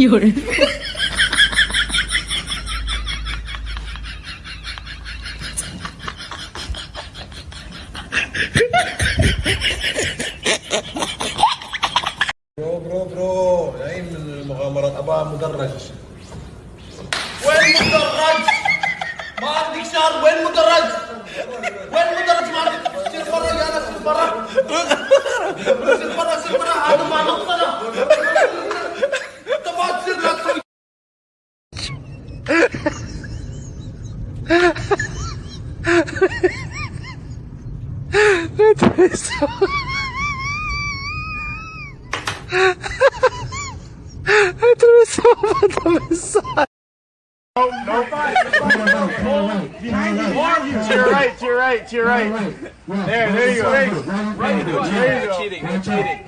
有人。برو العين من المغامرات ابغى مدرج. وين مدرج؟ ما عندك شهر. وين مدرج؟ وين مدرج؟ ما عندك. سير برا يا ناس، سير برا. سير برا سير برا. هذا ما نقصنا. تبغى تصير لا تسوي. No fight. Behind you. To your right. To your right. There you go. There you go. Cheating. No cheating.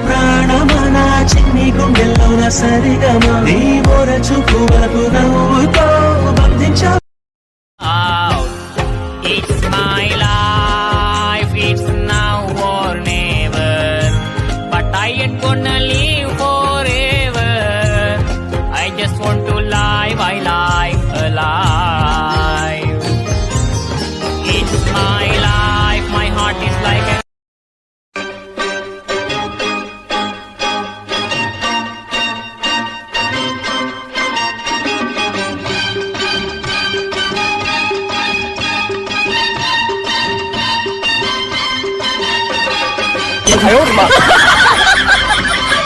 ప్రాణమనా చిన్ని గుండెల్లోన సరిగమా నీ మోర చూపు వరకు నవ్వుతో బంధించా. It's my life, it's now or never, but I ain't gonna live forever. I just want to live my life alive. It's my life, my heart is like a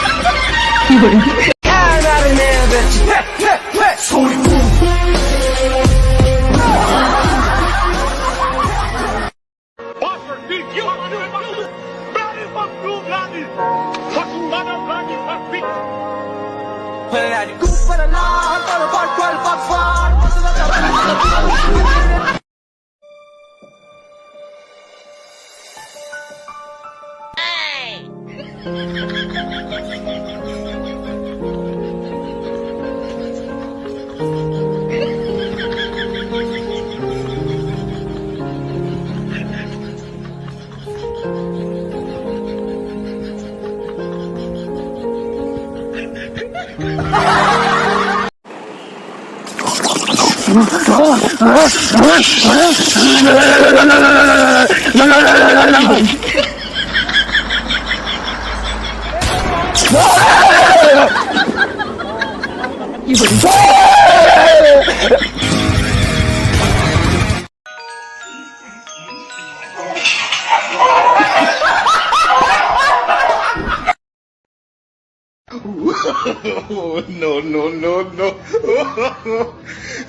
No.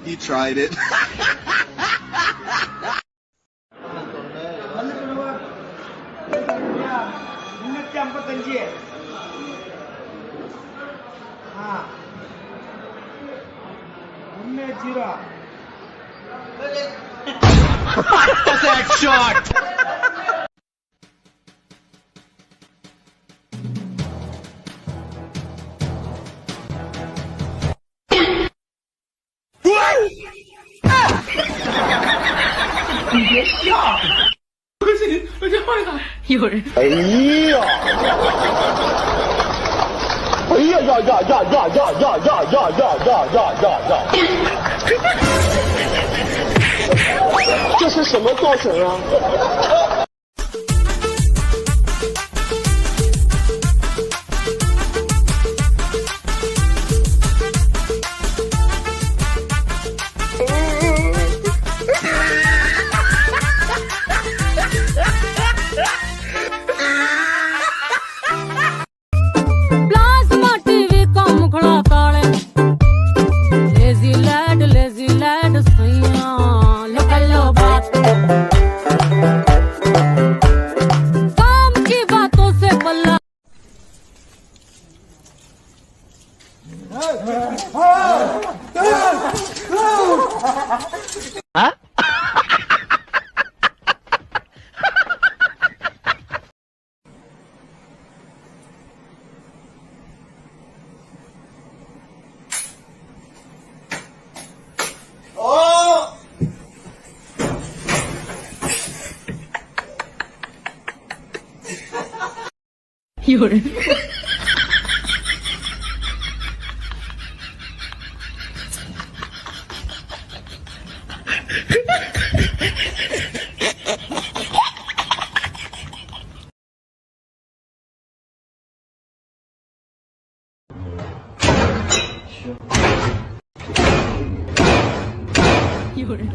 He tried it. That shot.有人。哎呀！哎呀呀呀呀呀呀呀呀呀呀！这是什么造型啊？lazy lad, saiyan. Look at 有人。有人。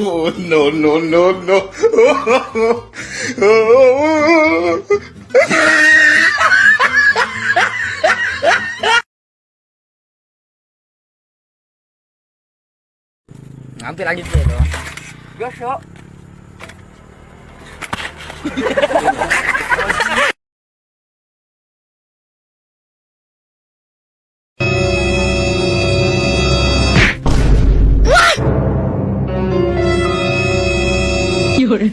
Oh, no, no, no, no. Hampir lagi tuh itu. Gas yuk.有人。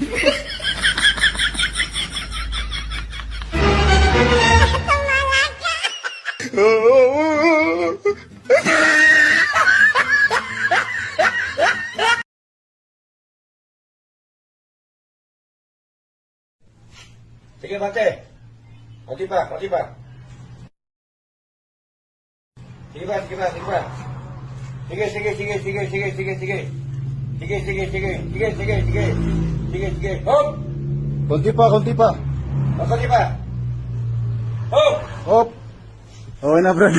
Sige, bante. Konti pa, konti pa. Sige pa, sige pa, sige pa. Sige, sige, sige, sige, sige, sige, sige. Sige, sige, sige, sige, sige, sige. Sige, sige. Hop! Konti pa, konti pa. Konti pa. Hop! Hop. Okay na, brad.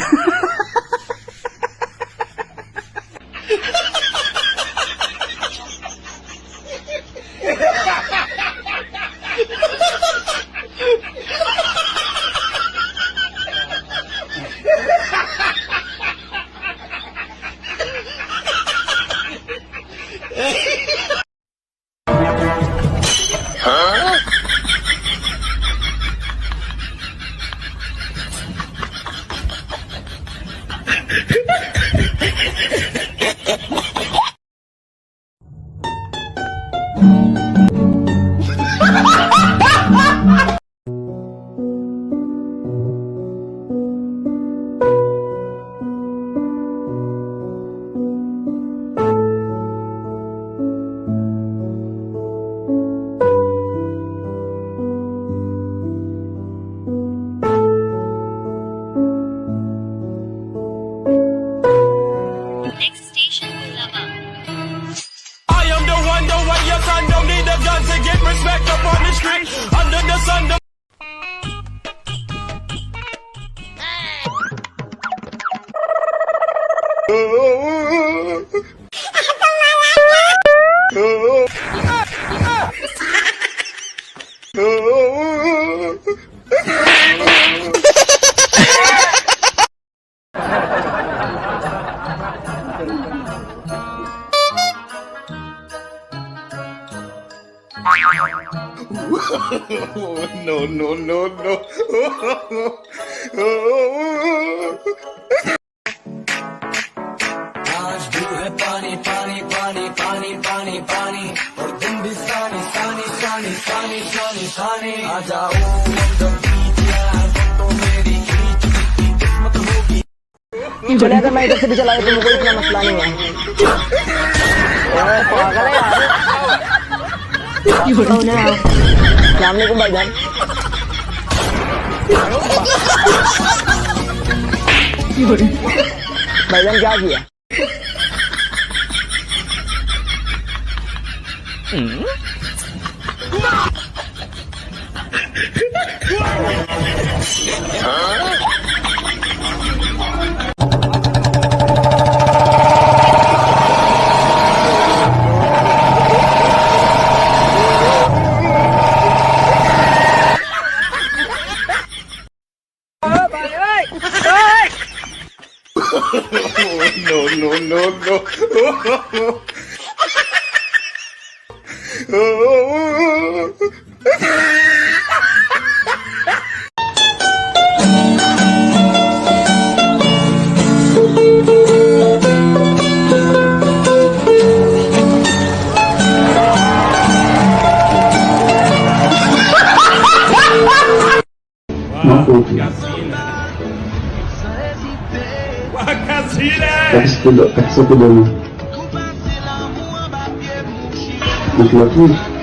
No, no, no, no. आज भी है पानी पानी पानी पानी पानी पानी और दिन भी सानी सानी सानी सानी सानी सानी आ जाओ एकदम बीच यार तो मेरी खींच की किस्मत होगी चले अगर मैं इधर से भी चलाया तो मुझे इतना मसला नहीं है। पागल है यार। अस्सलाम वालेकुम भाईजान। भाईजान क्या किया? Kasih aku dulu. Laki-laki